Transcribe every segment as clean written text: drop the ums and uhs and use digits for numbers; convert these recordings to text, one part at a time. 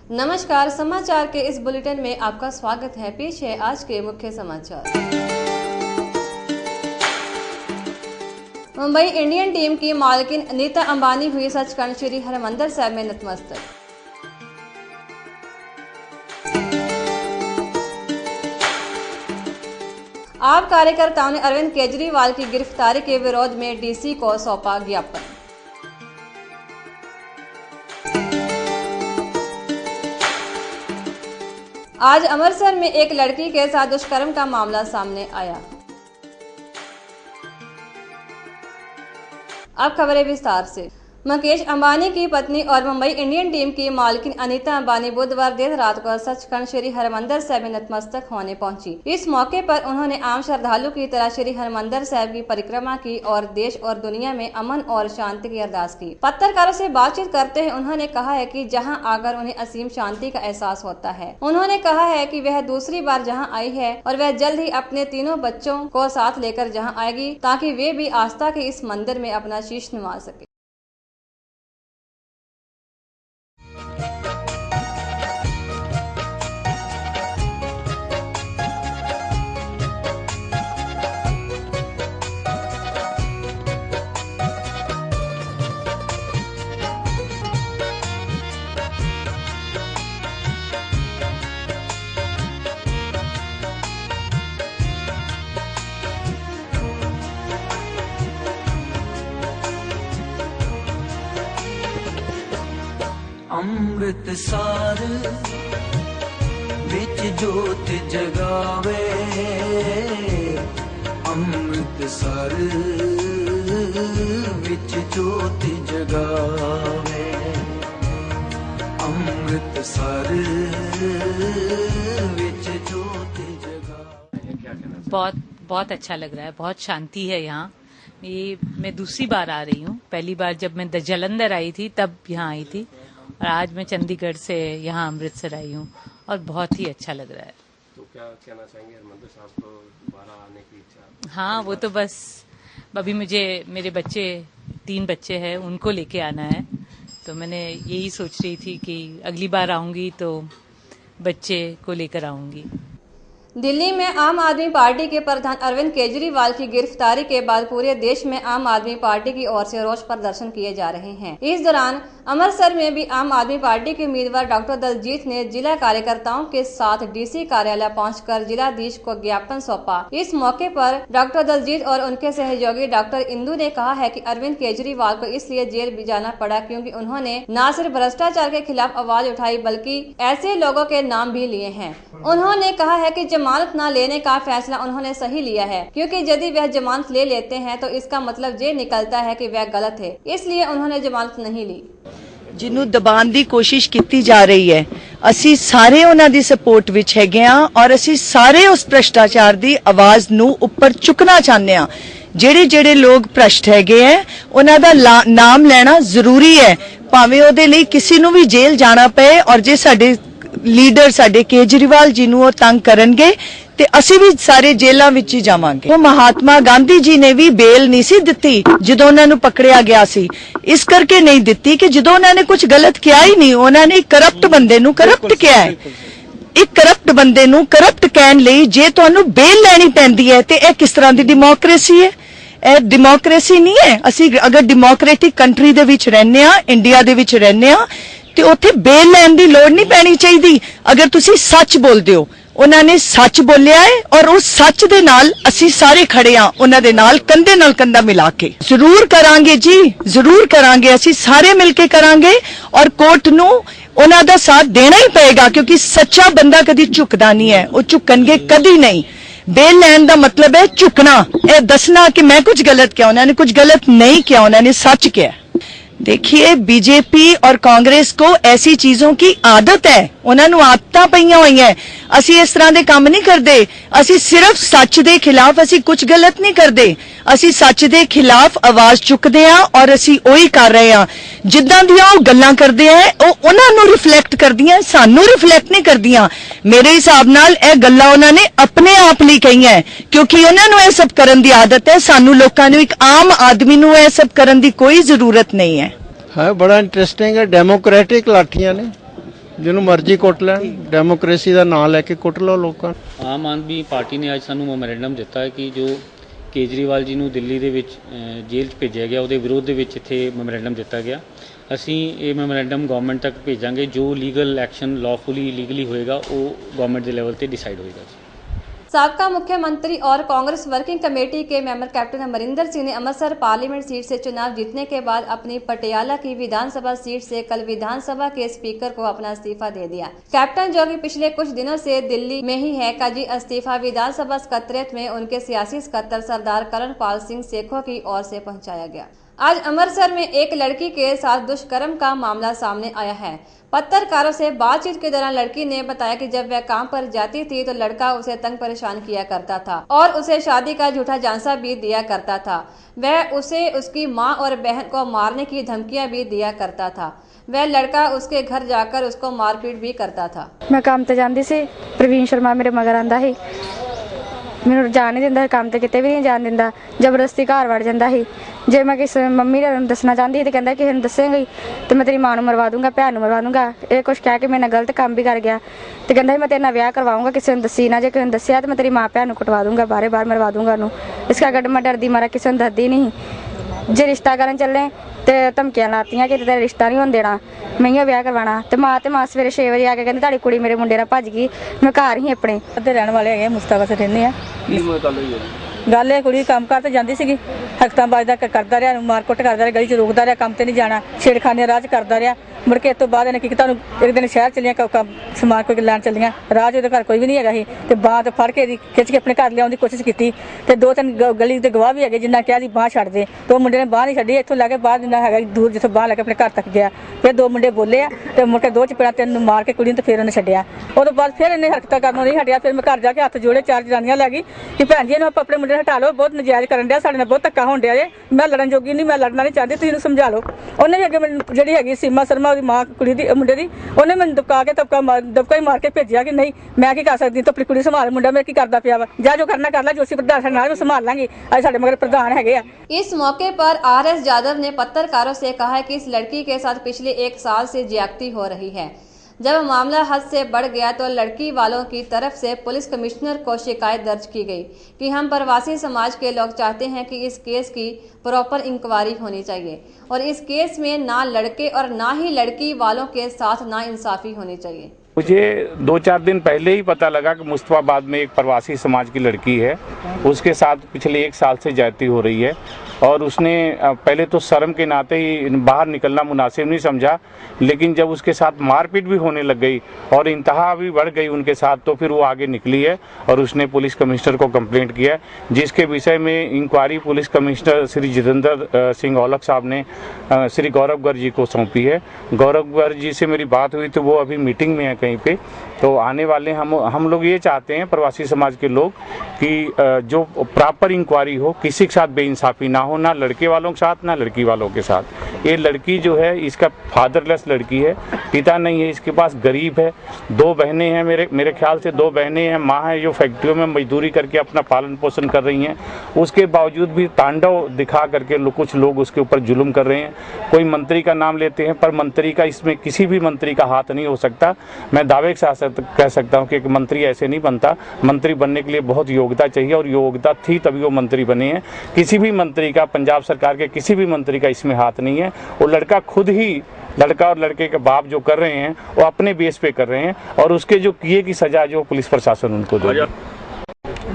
नमस्कार, समाचार के इस बुलेटिन में आपका स्वागत है। पेश है आज के मुख्य समाचार। मुंबई इंडियन टीम की मालकिन नीता अंबानी हुई सचखंड श्री हरमंदिर साहिब में नतमस्तक। आप कार्यकर्ताओं ने अरविंद केजरीवाल की गिरफ्तारी के विरोध में डीसी को सौंपा ज्ञापन। आज अमृतसर में एक लड़की के साथ दुष्कर्म का मामला सामने आया। अब खबरें विस्तार से। मुकेश अंबानी की पत्नी और मुंबई इंडियन टीम की मालकिन अनीता अंबानी बुधवार देर रात को सचखंड श्री हरमंदिर साहिब में नतमस्तक होने पहुंची। इस मौके पर उन्होंने आम श्रद्धालु की तरह श्री हरमंदिर साहिब की परिक्रमा की और देश और दुनिया में अमन और शांति की अरदास की। पत्रकारों से बातचीत करते हुए उन्होंने कहा है कि जहां आकर उन्हें असीम शांति का एहसास होता है। उन्होंने कहा है कि वह दूसरी बार जहां आई है और वह जल्द ही अपने तीनों बच्चों को साथ लेकर जहां आएगी ताकि वे भी आस्था के इस मंदिर में अपना शीश निवा सके। अमृतसर विच जोत जगावे, अमृतसर विच जोत जगावे, अमृतसर विच जोत जगावे। बहुत अच्छा लग रहा है। बहुत शांति है यहाँ। ये मैं दूसरी बार आ रही हूँ। पहली बार जब मैं जलंधर आई थी तब यहाँ आई थी और आज मैं चंडीगढ़ से यहाँ अमृतसर आई हूँ और बहुत ही अच्छा लग रहा है। तो क्या कहना चाहेंगे हरमंदिर साहब को दोबारा आने की इच्छा? हाँ, वो तो बस अभी मुझे मेरे बच्चे 3 बच्चे हैं, उनको लेके आना है। तो मैंने यही सोच रही थी कि अगली बार आऊंगी तो बच्चे को लेकर आऊंगी। दिल्ली में आम आदमी पार्टी के प्रधान अरविंद केजरीवाल की गिरफ्तारी के बाद पूरे देश में आम आदमी पार्टी की ओर से रोष प्रदर्शन किए जा रहे हैं। इस दौरान अमृतसर में भी आम आदमी पार्टी के उम्मीदवार डॉक्टर दलजीत ने जिला कार्यकर्ताओं के साथ डीसी कार्यालय पहुंचकर जिलाधीश को ज्ञापन सौंपा। इस मौके पर डॉक्टर दलजीत और उनके सहयोगी डॉक्टर इंदु ने कहा है कि अरविंद केजरीवाल को इसलिए जेल भी जाना पड़ा क्योंकि उन्होंने न सिर्फ भ्रष्टाचार के खिलाफ आवाज उठाई बल्कि ऐसे लोगों के नाम भी लिए हैं। उन्होंने कहा है कि जमानत न लेने का फैसला उन्होंने सही लिया है क्योंकि यदि वह जमानत ले लेते हैं तो इसका मतलब ये निकलता है कि वह गलत है, इसलिए उन्होंने जमानत नहीं ली। जिन्हों दबाने की कोशिश की जा रही है, असी सारे उन्हां दी सपोर्ट विच हैगे हां और असी सारे उस भ्रष्टाचार दी आवाज नूं उपर चुकना चाहते हां। जेड़े जेड़े लोग भ्रष्ट हैगे हैं उन्हां दा नाम लेना जरूरी है, भावें ओहदे लई किसी नूं भी जेल जाना पए। और जे साडे लीडर साडे केजरीवाल जी नूं तंग करनगे ते असी भी सारे जेलों विच ही जावांगे। वो महात्मा गांधी जी ने भी बेल नहीं सी दिती जदों उन्हां नूं पकड़िया गया सी, इस करके नहीं दिती कि जदों उन्होंने कुछ गलत किया ही नहीं, उन्होंने करप्ट बंदे नूं करप्ट किया है। एक करप्ट बंदे नूं करप्ट कहण लई जे तुहानूं बेल लैनी पैंदी है ते इह किस तरह दी डेमोक्रेसी है? ਇਹ डेमोक्रेसी नहीं है। असी अगर डेमोक्रेटिक कंट्री दे विच रहने आ, इंडिया दे विच रहने आ ते उत्थे बेल लैण दी लोड़ नहीं पैनी चाहिदी अगर तुसी सच बोलदे हो। उन्होंने सच बोलिया है और उस सच दे नाल असी सारे खड़े हां, उन्हां दे नाल कंधे नाल कंधा मिला के। जरूर करांगे जी, जरूर करांगे, असी सारे मिलके करांगे और कोर्ट नूं उन्हां दा साथ देना ही पएगा क्योंकि सच्चा बंदा कदी झुकदा नहीं है, वो झुकणगे कदी नहीं। बेल लैन का मतलब है झुकना, यह दसना कि मैं कुछ गलत किया, उन्होंने कुछ गलत नहीं किया, उन्होंने सच किया। देखिए, बीजेपी और कांग्रेस को ऐसी चीजों की आदत है, उन्होंने आदतां पईयां हुई हैं। असी इस तरह के काम नहीं करते, असी सिर्फ सच के खिलाफ असी कुछ गलत नहीं करते, असी सच के खिलाफ आवाज चुकते हैं और असी वही कर रहे हैं। जिद्दां दियां ओह गल्लां करदे हैं ओह उन्हां नूं रिफ्लैक्ट करदियां, सानूं रिफ्लैक्ट नहीं करदियां। मेरे हिसाब नाल यह गल्लां उन्होंने अपने आप लिए कही है क्योंकि उन्होंने यह सब करन दी आदत है। सानूं लोकां नूं, एक आम आदमी नूं यह सब करन दी कोई जरूरत नहीं है। हाँ, बड़ा इंटरेस्टिंग है। डेमोक्रेटिक लाठियां ने ਜਿਹਨੂੰ ਮਰਜ਼ੀ ਕੁੱਟ ਲੈਣ, ਡੈਮੋਕ੍ਰੇਸੀ ਦਾ ਨਾਂ ਲੈ ਕੇ ਕੁੱਟ ਲਓ ਲੋਕਾਂ ਨੂੰ। ਆਮ ਆਦਮੀ ਪਾਰਟੀ ਨੇ ਅੱਜ ਸਾਨੂੰ ਮੈਮੋਰੈਂਡਮ ਦਿੱਤਾ ਹੈ ਕਿ ਜੋ ਕੇਜਰੀਵਾਲ ਜੀ ਨੂੰ ਦਿੱਲੀ ਦੇ ਵਿੱਚ ਜੇਲ੍ਹ 'ਚ ਭੇਜਿਆ ਗਿਆ, ਉਹਦੇ ਵਿਰੋਧ ਦੇ ਵਿੱਚ ਇੱਥੇ ਮੈਮੋਰੈਂਡਮ ਦਿੱਤਾ ਗਿਆ। ਅਸੀਂ ਇਹ ਮੈਮੋਰੈਂਡਮ ਗਵਰਨਮੈਂਟ ਤੱਕ ਭੇਜਾਂਗੇ। ਜੋ ਲੀਗਲ ਐਕਸ਼ਨ ਲॉफुली ਲੀਗਲੀ ਹੋਏਗਾ ਉਹ ਗਵਰਨਮੈਂਟ ਦੇ ਲੈਵਲ ਤੇ डिसाइड होएगा। साबका मुख्यमंत्री और कांग्रेस वर्किंग कमेटी के मेंबर कैप्टन अमरिंदर सिंह ने अमृतसर पार्लियामेंट सीट से चुनाव जीतने के बाद अपनी पटियाला की विधानसभा सीट से कल विधानसभा के स्पीकर को अपना इस्तीफा दे दिया। कैप्टन जो कि पिछले कुछ दिनों से दिल्ली में ही है का जी इस्तीफा विधानसभा सकत्रेत में उनके सियासी सकत्तर सरदार करणपाल सिंह सेखों की ओर से पहुंचाया गया। आज अमृतसर में एक लड़की के साथ दुष्कर्म का मामला सामने आया है। पत्रकारों से बातचीत के दौरान लड़की ने बताया कि जब वह काम पर जाती थी तो लड़का उसे तंग परेशान किया करता था और उसे शादी का झूठा झांसा भी दिया करता था। वह उसे उसकी मां और बहन को मारने की धमकियां भी दिया करता था। वह लड़का उसके घर जाकर उसको मारपीट भी करता था। मैं काम ते जांदी सी, प्रवीण शर्मा मेरे मगर आंदा ही, मैनूं जाण नहीं दिंदा, काम ते किते भी नहीं जाण दिंदा, जबरदस्ती घर वड़ जांदा ही। जे मैं किसी मम्मी ने दसना चाहती तो कहता किसी ने दसेंगी तो मैं तेरी मां नूं मरवा दूंगा, भैन नूं मरवा दूंगा। ये कुछ कह के मेरे नाल गलत काम भी कर गया तो कहता मैं तेरे नाल ब्याह करवाऊंगा, किसी ने दसी ना, जे किसी ने दसिया तो मैं तेरी मां भैन नूं कटवा दूंगा, बारे बार मरवा दूंगा उन्होंने। इस करके मैं डरदी मारा किसी ने दसदी नहीं। जे रिश्ता करन चले तो धमकियां लातियां कि तेरा रिश्ता नहीं होने देना, मैं ही ब्याह करवाना। तो मां सवेरे 6 बजे आके कहती तुहाडी कुड़ी मेरे मुंडे नाल भज गई, मैं घर ही अपने रहने वाले है मुस्ताफा से रहने गल ये कुड़ी काम कर तो जाती सी, हफ्ता बाजदा करता रहा, मारकुट करता रहा, गली च रोकता रहा, काम तो नहीं जाना, छेड़खाने राह करता रहा। मुड़ के इस तो बाद इन्हें तुहानूं एक दिन शहर चलियां समान कोई लैन चलियां, राह च घर कोई भी नहीं है, तो बांह तो फड़ के खिच के अपने घर लियाउण दी कोशिश की। तो 2-3 गली के गवाह भी है जिन्ना कहा जी बांह छड्ड दे, तो मुंडे ने बांह नहीं छड्डी, इत्थों लैके बाहर जिन्ना है दूर जिथों बांह लैके अपने घर तक गया। फिर 2 मुंडे बोले आ तो मुड़ के 2 चपेड़ा 3 मार के कुड़ी तो फिर उन्हें छड्डिया। उस बाद फिर इन्हें हरकतां करनों नहीं हटिया। फिर मैं घर जाके हत्थ जोड़े, 4 जनानियां लै गई कि भैन जी इन्हूं अपने मुंडे हटा लो, बहुत नजायज़ करन दिया, साडे नाल बहुत धक्का होण दिया जे, मैं लड़न जोगी नहीं, मैं लड़ना नहीं चाहती, तुसीं समझा लो। उन्हें भी अगे मैनूं जिहड़ी हैगी सीमा शर्मा ओहदी मां कुड़ी दी मुंडे दी, उन्हें मैनूं दबका के दबका ही मार के भेजिया कि नहीं मैं की कर सकदी, तूं अपनी कुड़ी संभाल, मुंडा मेरा की करदा पिया वा, जा जो करना कर लै, जोशी प्रधान नाल संभाल लांगी, अज साडे मगर प्रधान हैगे आ। इस मौके पर RS यादव ने पत्रकारों से कहा कि इस लड़की के साथ पिछले 1 साल से ज्यादती हो रही है। जब मामला हद से बढ़ गया तो लड़की वालों की तरफ से पुलिस कमिश्नर को शिकायत दर्ज की गई कि हम प्रवासी समाज के लोग चाहते हैं कि इस केस की प्रॉपर इंक्वायरी होनी चाहिए और इस केस में ना लड़के और ना ही लड़की वालों के साथ नाइंसाफी होनी चाहिए। मुझे 2-4 दिन पहले ही पता लगा कि मुस्तफाबाद में एक प्रवासी समाज की लड़की है, उसके साथ पिछले 1 साल से ज्यादती हो रही है और उसने पहले तो शर्म के नाते ही बाहर निकलना मुनासिब नहीं समझा, लेकिन जब उसके साथ मारपीट भी होने लग गई और इंतहा भी बढ़ गई उनके साथ, तो फिर वो आगे निकली है और उसने पुलिस कमिश्नर को कंप्लेंट किया, जिसके विषय में inquiry police commissioner Shri Jitendra Singh Aulakh साहब ने श्री गौरव गर्ग जी को सौंपी है। गौरव गर्ग जी से मेरी बात हुई तो वो अभी मीटिंग में है कहीं पे, तो आने वाले हम लोग ये चाहते हैं प्रवासी समाज के लोग कि जो प्रॉपर इंक्वायरी हो, किसी के साथ बेइंसाफी ना हो, ना लड़के वालों के साथ ना लड़की वालों के साथ। ये लड़की जो है इसका फादरलेस लड़की है, पिता नहीं है इसके पास, गरीब है, 2 बहनें हैं, मेरे ख्याल से 2 बहनें हैं, माँ है जो फैक्ट्रियों में मजदूरी करके अपना पालन पोषण कर रही हैं, उसके बावजूद भी तांडव दिखा करके कुछ लोग उसके ऊपर जुल्म कर रहे हैं। कोई मंत्री का नाम लेते हैं पर मंत्री का इसमें किसी भी मंत्री का हाथ नहीं हो सकता। मैं दावे के साथ कह सकता हूँ कि एक मंत्री ऐसे नहीं बनता, मंत्री बनने के लिए बहुत योग्यता चाहिए और योग्यता थी तभी वो मंत्री बने हैं। किसी भी मंत्री का, पंजाब सरकार के किसी भी मंत्री का इसमें हाथ नहीं है। वो लड़का खुद ही, लड़का और लड़के के बाप जो कर रहे हैं वो अपने बेस पे कर रहे हैं और उसके जो किए की सजा जो पुलिस प्रशासन उनको दे।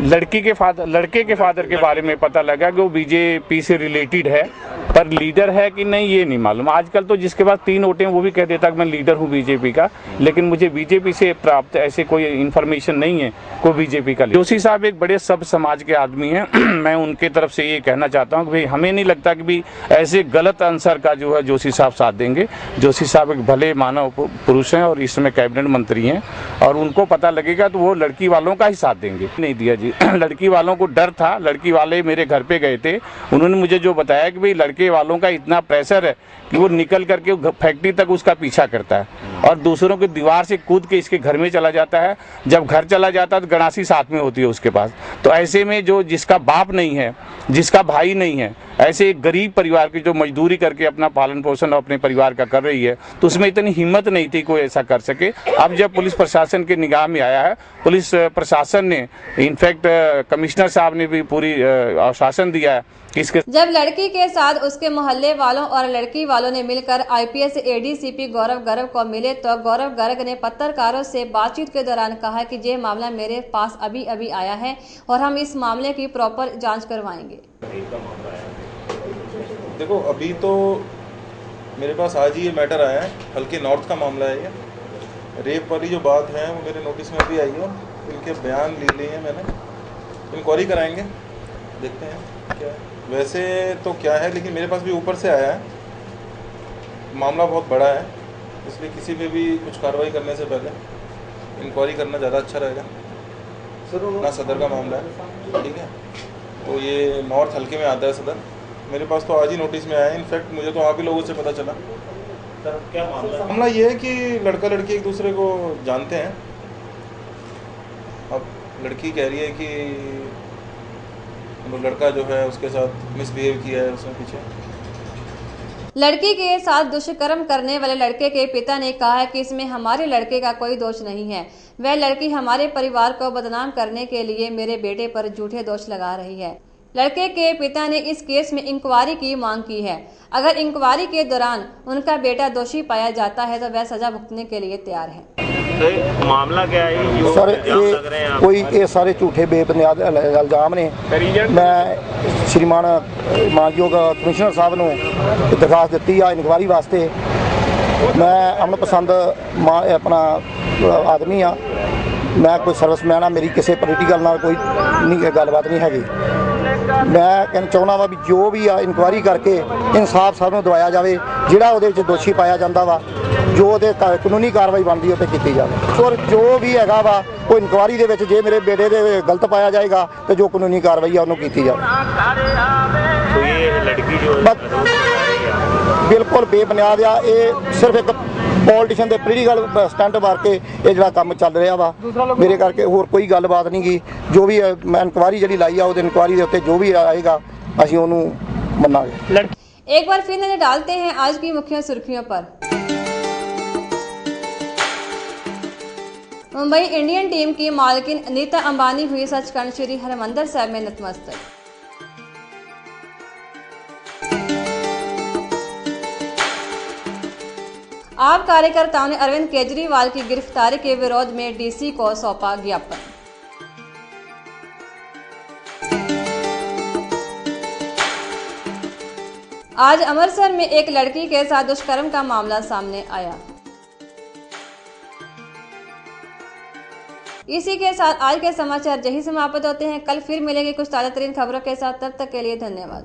लड़के के फादर के बारे में पता लगा कि वो बीजेपी से रिलेटेड है, पर लीडर है कि नहीं ये नहीं मालूम। आजकल तो जिसके पास 3 वोटें वो भी कह देता कि मैं लीडर हूँ बीजेपी का, लेकिन मुझे बीजेपी से प्राप्त ऐसे कोई इन्फॉर्मेशन नहीं है कोई बीजेपी का। जोशी साहब एक बड़े सब समाज के आदमी हैं, मैं उनके तरफ से ये कहना चाहता हूँ कि भाई हमें नहीं लगता कि भी ऐसे गलत आंसर का जो है जोशी साहब साथ देंगे। जोशी साहब एक भले मानव पुरुष हैं और इसमें कैबिनेट मंत्री हैं और उनको पता लगेगा तो वो लड़की वालों का ही साथ देंगे। नहीं दिया जी, लड़की वालों को डर था, लड़की वाले मेरे घर पे गए थे, उन्होंने मुझे जो बताया कि भाई लड़की लड़के वालों का इतना प्रेशर है कि वो निकल करके फैक्ट्री तक उसका पीछा करता है और दूसरों की दीवार से कूद के इसके घर में चला जाता है। जब घर चला जाता है तो गणासी साथ में होती है उसके पास। तो ऐसे में जो जिसका बाप नहीं है, जिसका भाई नहीं है, ऐसे एक गरीब परिवार की जो मजदूरी करके अपना पालन पोषण अपने परिवार का कर रही है, तो उसमें इतनी हिम्मत नहीं थी कोई ऐसा कर सके। अब जब पुलिस प्रशासन के निगाह में आया है, पुलिस प्रशासन ने इनफैक्ट कमिश्नर साहब ने भी पूरी आश्वासन दिया है कि इसके जब लड़की के साथ उसके मोहल्ले वालों और लड़की वालों ने मिलकर IPS ADCP गौरव गर्ग को मिले तो गौरव गर्ग ने पत्रकारों से बातचीत के दौरान कहा कि ये मामला मेरे पास अभी अभी आया है और हम इस मामले की प्रॉपर जांच करवाएंगे। देखो, अभी तो मेरे पास आज ही ये मैटर आया है, हल्के नॉर्थ का मामला है। ये रेप वाली जो बात है वो मेरे नोटिस में अभी आई है, इनके बयान ले लिए हैं मैंने, इंक्वायरी कराएंगे, देखते हैं क्या है। वैसे तो क्या है, लेकिन मेरे पास भी ऊपर से आया है, मामला बहुत बड़ा है, इसलिए किसी पे भी कुछ कार्रवाई करने से पहले इंक्वायरी करना ज़्यादा अच्छा रहेगा। ना सदर का मामला है, ठीक है, तो ये नॉर्थ हल्के में आता है सदर। मेरे पास तो आज ही नोटिस में आया है, इनफैक्ट मुझे तो आप ही लोगों से पता चला। क्या मामला ये है कि लड़का लड़की एक दूसरे को जानते हैं। अब लड़की कह रही है कि लड़का जो है उसके साथ मिसबिहेव किया है उसने पीछे। लड़की के साथ दुष्कर्म करने वाले लड़के के पिता ने कहा है कि इसमें हमारे लड़के का कोई दोष नहीं है। वह लड़की हमारे परिवार को बदनाम करने के लिए मेरे बेटे पर झूठे दोष लगा रही है। लड़के के पिता ने इस केस में इंक्वायरी की मांग की है। अगर इंक्वायरी के दौरान उनका बेटा दोषी पाया जाता है तो वह सजा भुगतने के लिए तैयार है। तो मामला क्या है सर? ये सारे झूठे बेबुनियाद इल्जाम ने। मैं श्रीमान मानयोग कमिश्नर साहब ਨੂੰ दरखास्त ਦਿੱਤੀ ਆ ਇਨਕੁਆਇਰੀ ਵਾਸਤੇ। मैं अमन पसंद अपना आदमी आ, मैं कोई सर्विसमैन आ, मेरी किसी पोलीटिकल नाल कोई नहीं गलबात नहीं हैगी। मैं कहना चाਹੁੰਦਾ ਵਾ ਵੀ जो भी आ इनकुआयरी करके इंसाफ सब ਨੂੰ ਦਵਾਇਆ ਜਾਵੇ। ਜਿਹੜਾ ਉਹਦੇ ਵਿੱਚ ਦੋਸ਼ੀ ਪਾਇਆ ਜਾਂਦਾ ਵਾ, ਜੋ ਉਹਦੇ ਕਾਨੂੰਨੀ ਕਾਰਵਾਈ ਬਣਦੀ ਉਹ ਤੇ ਕੀਤੀ ਜਾਵੇ। ਔਰ ਜੋ ਵੀ ਹੈਗਾ ਵਾ ਉਹ ਇਨਕੁਆਇਰੀ ਦੇ ਵਿੱਚ ਜੇ ਮੇਰੇ ਬੇਟੇ ਦੇ ਗਲਤ ਪਾਇਆ ਜਾਏਗਾ ਤੇ ਜੋ ਕਾਨੂੰਨੀ ਕਾਰਵਾਈ ਆ ਉਹਨੂੰ ਕੀਤੀ ਜਾਵੇ। तो ये लड़की जो ਬਿਲਕੁਲ ਬੇਬੁਨਿਆਦ ਆ। ਇਹ ਸਿਰਫ ਇੱਕ ਪੋਲੀਟੀਸ਼ੀਅਨ ਦੇ ਪੋਲੀਟੀਕਲ ਸਟੰਟ ਮਾਰ ਕੇ ਇਹ ਜਿਹੜਾ ਕੰਮ ਚੱਲ ਰਿਹਾ ਵਾ, ਮੇਰੇ ਕਰਕੇ ਹੋਰ ਕੋਈ ਗੱਲਬਾਤ ਨਹੀਂ ਗੀ। ਜੋ ਵੀ ਮੈਂ ਇਨਕੁਆਇਰੀ ਜਿਹੜੀ ਲਾਈ ਆ ਉਹਦੇ ਇਨਕੁਆਇਰੀ ਦੇ ਉੱਤੇ ਜੋ भी ਆਏਗਾ ਅਸੀਂ ਉਹਨੂੰ ਮੰਨਾਂਗੇ। एक बार फिर नजर डालते हैं आज की मुख्य सुर्खियों पर। मुंबई इंडियन टीम की मालकिन नीता अंबानी हुई सचखंड श्री हरमंदिर साहिब में नतमस्तक। आप कार्यकर्ताओं ने अरविंद केजरीवाल की गिरफ्तारी के विरोध में DC को सौंपा ज्ञापन। आज अमृतसर में एक लड़की के साथ दुष्कर्म का मामला सामने आया। इसी के साथ आज के समाचार यही समाप्त होते हैं। कल फिर मिलेंगे कुछ ताजा तरीन खबरों के साथ, तब तक के लिए धन्यवाद।